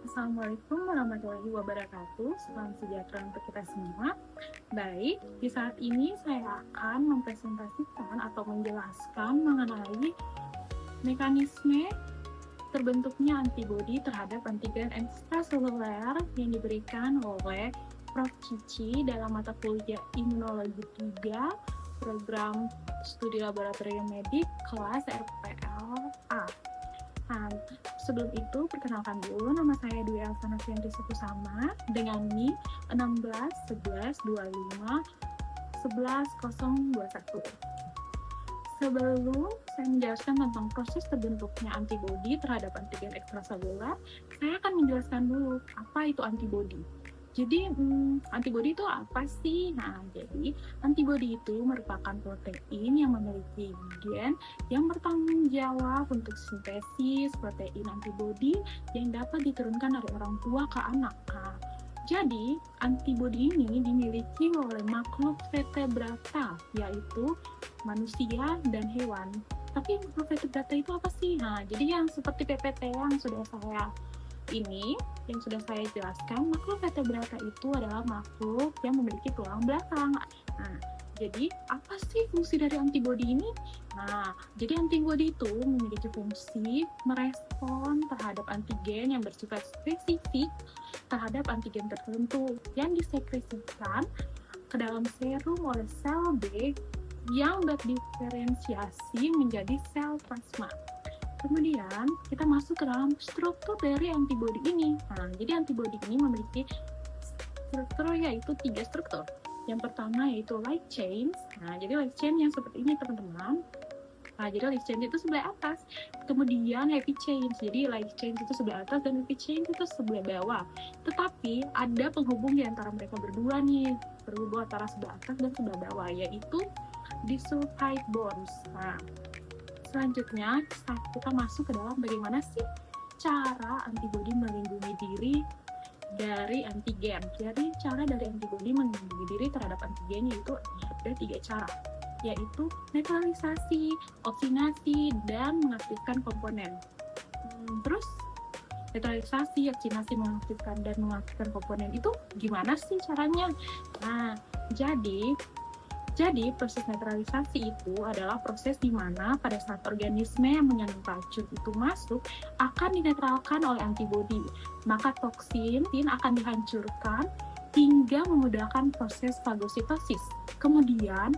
Assalamualaikum warahmatullahi wabarakatuh. Salam sejahtera untuk kita semua. Baik, di saat ini saya akan mempresentasikan atau menjelaskan mengenai mekanisme terbentuknya antibodi terhadap antigen ekstraseluler yang diberikan oleh Prof. Cici dalam mata kuliah Imunologi 3, program studi laboratorium medik kelas RPLA. Nah, sebelum itu, perkenalkan dulu, nama saya Dwi Elsa Novianti Sukusama dengan NIM 16 11 25 11 021. Sebelum saya menjelaskan tentang proses terbentuknya antibodi terhadap antigen ekstraseluler, saya akan menjelaskan dulu apa itu antibodi. Jadi, antibodi itu apa sih? Nah, jadi antibodi itu merupakan protein yang memiliki gen yang bertanggung jawab untuk sintesis protein antibodi yang dapat diturunkan dari orang tua ke anak. Nah, jadi, antibodi ini dimiliki oleh makhluk vertebrata, yaitu manusia dan hewan. Tapi makhluk vertebrata itu apa sih? Nah, jadi yang seperti PPT yang sudah saya jelaskan, makhluk vertebrata itu adalah makhluk yang memiliki tulang belakang. Nah, jadi apa sih fungsi dari antibodi ini? Nah, jadi antibodi itu memiliki fungsi merespon terhadap antigen yang bersifat spesifik terhadap antigen tertentu yang disekresikan ke dalam serum oleh sel B yang berdiferensiasi menjadi sel plasma. Kemudian kita masuk ke dalam struktur dari antibodi ini. Nah, jadi antibodi ini memiliki struktur yaitu 3 struktur. Yang pertama yaitu light chains. Nah, jadi light chain yang seperti ini teman-teman. Nah, jadi light chain itu sebelah atas. Kemudian heavy chains. Jadi light chains itu sebelah atas dan heavy chains itu sebelah bawah. Tetapi ada penghubung di antara mereka berdua nih. Berhubung antara sebelah atas dan sebelah bawah, yaitu disulfide bonds. Nah, selanjutnya kita masuk ke dalam bagaimana sih cara antibodi melindungi diri dari antigen. Jadi cara dari antibodi melindungi diri terhadap antigen yaitu ada 3 cara, yaitu netralisasi, oksinasi, dan mengaktifkan komponen. Terus netralisasi, oksinasi, mengaktifkan dan mengaktifkan komponen itu gimana sih caranya? Nah, jadi proses netralisasi itu adalah proses di mana pada saat organisme yang mengandung racun itu masuk akan dinetralkan oleh antibodi. Maka toksin akan dihancurkan hingga memudahkan proses fagositosis. Kemudian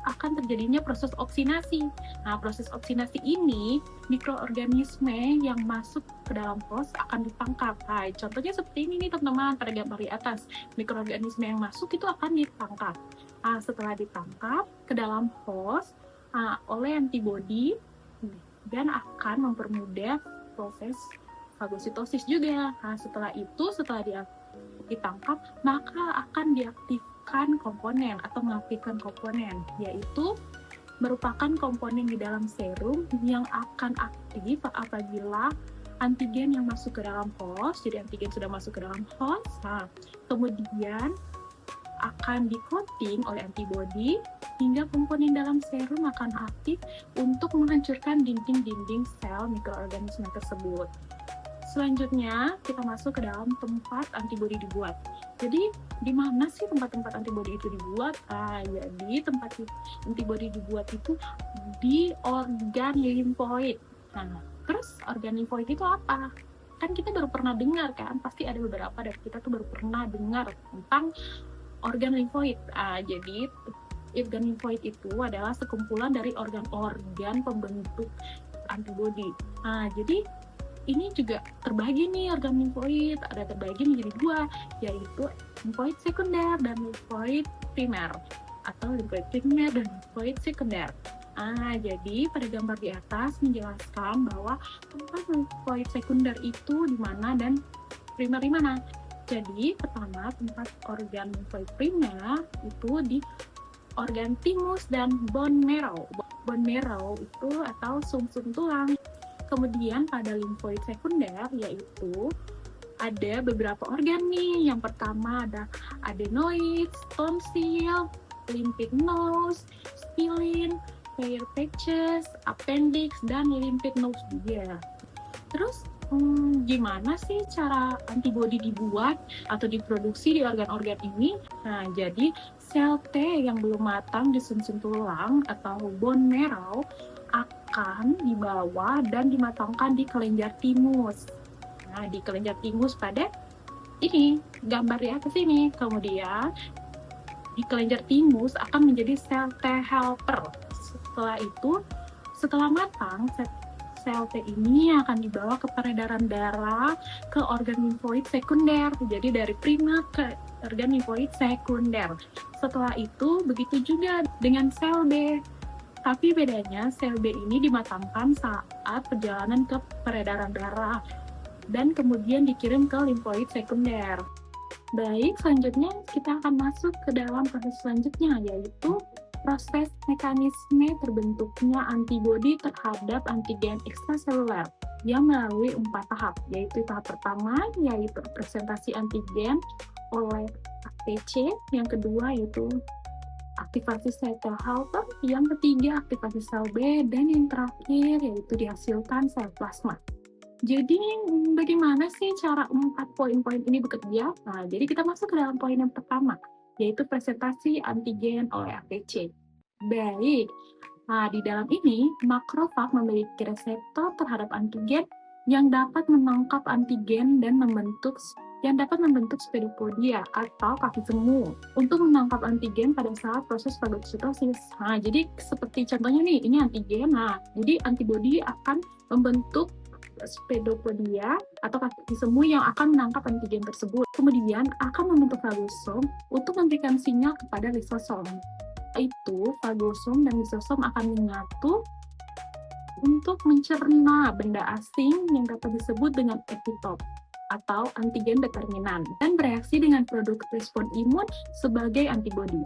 akan terjadinya proses oksinasi. Nah, proses oksinasi ini mikroorganisme yang masuk ke dalam host akan ditangkap. Nah, contohnya seperti ini nih teman-teman pada gambar di atas. Mikroorganisme yang masuk itu akan ditangkap. Setelah ditangkap ke dalam host oleh antibodi dan akan mempermudah proses fagositosis juga. Setelah ditangkap, maka akan diaktifkan komponen atau mengaktifkan komponen, yaitu merupakan komponen di dalam serum yang akan aktif apabila antigen yang masuk ke dalam host, jadi antigen sudah masuk ke dalam host, kemudian akan di-coating oleh antibodi hingga komponen dalam serum akan aktif untuk menghancurkan dinding-dinding sel mikroorganisme tersebut. Selanjutnya, kita masuk ke dalam tempat antibodi dibuat. Jadi, di mana sih tempat-tempat antibodi itu dibuat? Jadi tempat antibodi dibuat itu di organ limfoid. Nah, terus organ limfoid itu apa? Kan kita baru pernah dengar kan? Pasti ada beberapa dari kita tuh baru pernah dengar tentang organ limfoid. Jadi organ limfoid itu adalah sekumpulan dari organ-organ pembentuk antibodi. Jadi ini juga terbagi nih organ limfoid, ada terbagi menjadi 2, yaitu limfoid sekunder dan limfoid primer, atau limfoid primer dan limfoid sekunder. Jadi pada gambar di atas menjelaskan bahwa tempat limfoid sekunder itu di mana dan primer di mana. Jadi, pertama tempat organ limfoid primer itu di organ thymus dan bone marrow. Bone marrow itu atau sumsum tulang. Kemudian pada limfoid sekunder yaitu ada beberapa organ nih. Yang pertama ada adenoid, tonsil, lymph nodes, spleen, hair patches, appendix, dan lymph nodes juga. Terus Gimana sih cara antibodi dibuat atau diproduksi di organ-organ ini? Nah, jadi sel T yang belum matang di sumsum tulang atau bone marrow akan dibawa dan dimatangkan di kelenjar timus. Nah, di kelenjar timus pada ini, gambar di atas ini. Kemudian, di kelenjar timus akan menjadi sel T helper. Setelah itu, setelah matang, sel T ini akan dibawa ke peredaran darah ke organ limfoid sekunder. Jadi dari prima ke organ limfoid sekunder. Setelah itu begitu juga dengan sel B. Tapi bedanya sel B ini dimatangkan saat perjalanan ke peredaran darah dan kemudian dikirim ke limfoid sekunder. Baik, selanjutnya kita akan masuk ke dalam proses selanjutnya, yaitu proses mekanisme terbentuknya antibodi terhadap antigen ekstraseluler yang melalui 4 tahap, yaitu tahap pertama yaitu presentasi antigen oleh ATC, yang kedua yaitu aktivasi sel T helper, yang ketiga aktivasi sel B, dan yang terakhir yaitu dihasilkan sel plasma. Jadi bagaimana sih cara 4 poin-poin ini bekerja? Nah, jadi kita masuk ke dalam poin yang pertama, yaitu presentasi antigen oleh ATC. Baik, nah di dalam ini makrofag memiliki reseptor terhadap antigen yang dapat menangkap antigen dan dapat membentuk sphedopodia atau kaki semu untuk menangkap antigen pada saat proses fagositosis. Nah, jadi seperti contohnya nih, ini antigen. Nah, jadi antibodi akan membentuk sphedopodia atau kaki semu yang akan menangkap antigen tersebut. Kemudian akan membentuk fagosom untuk memberikan sinyal kepada lisosom. Itu fagosom dan lisosom akan menyatu untuk mencerna benda asing yang dapat disebut dengan epitop atau antigen determinan dan bereaksi dengan produk respon imun sebagai antibodi.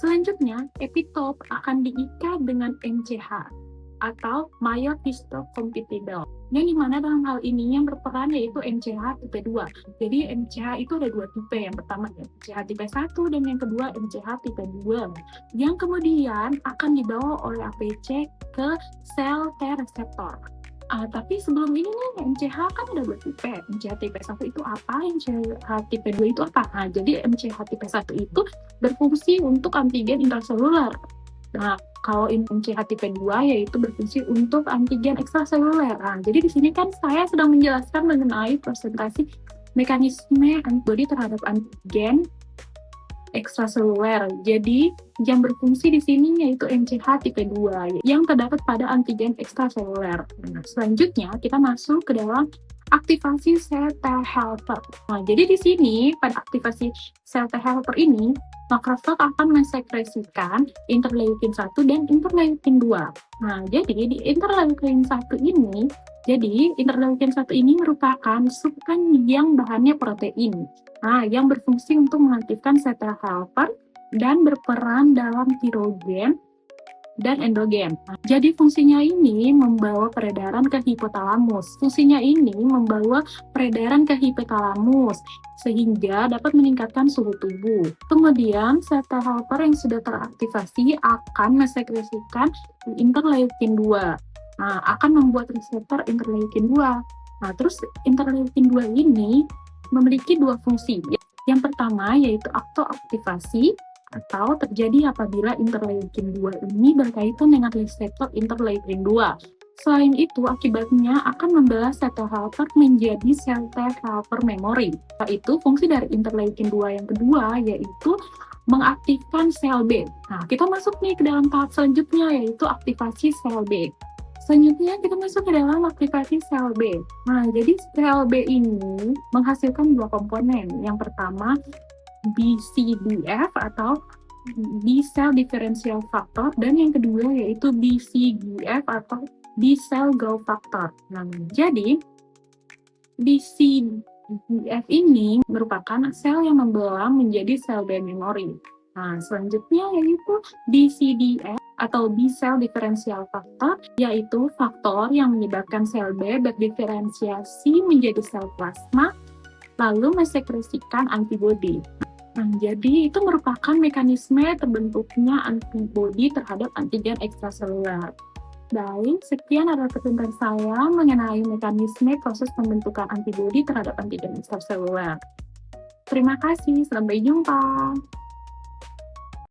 Selanjutnya, epitop akan diikat dengan MCH atau Maillard histocompatible, yang dimana dalam hal ini yang berperan yaitu MCH tipe 2. Jadi MCH itu ada 2 tipe, yang pertama MCH tipe 1 dan yang kedua MCH tipe 2, yang kemudian akan dibawa oleh APC ke sel T reseptor. Tapi sebelum ini nih, MCH kan ada 2 tipe. MCH tipe 1 itu apa? MCH tipe 2 itu apa? Nah, jadi MCH tipe 1 itu berfungsi untuk antigen intraseluler. Nah, kalau MCH tipe 2 yaitu berfungsi untuk antigen ekstraseluler. Nah, jadi di sini kan saya sedang menjelaskan mengenai presentasi mekanisme antibodi terhadap antigen ekstraseluler. Jadi, yang berfungsi di sini yaitu MCH tipe 2 yang terdapat pada antigen ekstraseluler. Nah, selanjutnya kita masuk ke dalam aktivasi sel T helper. Nah, jadi di sini pada aktivasi sel T helper ini, makrofag akan mensekresikan interleukin 1 dan interleukin 2. Nah, jadi di interleukin 1 ini, interleukin 1 ini merupakan subkan yang bahannya protein. Nah, yang berfungsi untuk mengaktifkan sel T helper dan berperan dalam tirogen dan endogen. Jadi fungsinya ini membawa peredaran ke hipotalamus. Sehingga dapat meningkatkan suhu tubuh. Kemudian sel T helper yang sudah teraktivasi akan mensekresikan interleukin 2. Nah, akan membuat reseptor interleukin 2. Nah, terus interleukin 2 ini memiliki 2 fungsi. Yang pertama yaitu aktoaktivasi atau terjadi apabila interleukin 2 ini berkaitan dengan reseptor interleukin 2. Selain itu, akibatnya akan membelah sel T helper menjadi sel T helper memory. Yaitu fungsi dari interleukin 2 yang kedua yaitu mengaktifkan sel B. Nah, kita masuk nih ke dalam tahap selanjutnya yaitu aktivasi sel B. Selanjutnya kita masuk ke dalam aktivasi sel B. Nah, jadi sel B ini menghasilkan 2 komponen. Yang pertama BCDF atau B cell differential factor dan yang kedua yaitu BCGF atau B cell growth factor. Nah, jadi BCGF ini merupakan sel yang membelah menjadi sel B memory. Nah, selanjutnya yaitu BCDF atau B cell differential factor, yaitu faktor yang menyebabkan sel B berdiferensiasi menjadi sel plasma lalu mensekresikan antibodi. Nah, jadi itu merupakan mekanisme terbentuknya antibodi terhadap antigen ekstraseluler. Baik, sekian adalah keterangan saya mengenai mekanisme proses pembentukan antibodi terhadap antigen ekstraseluler. Terima kasih, sampai jumpa.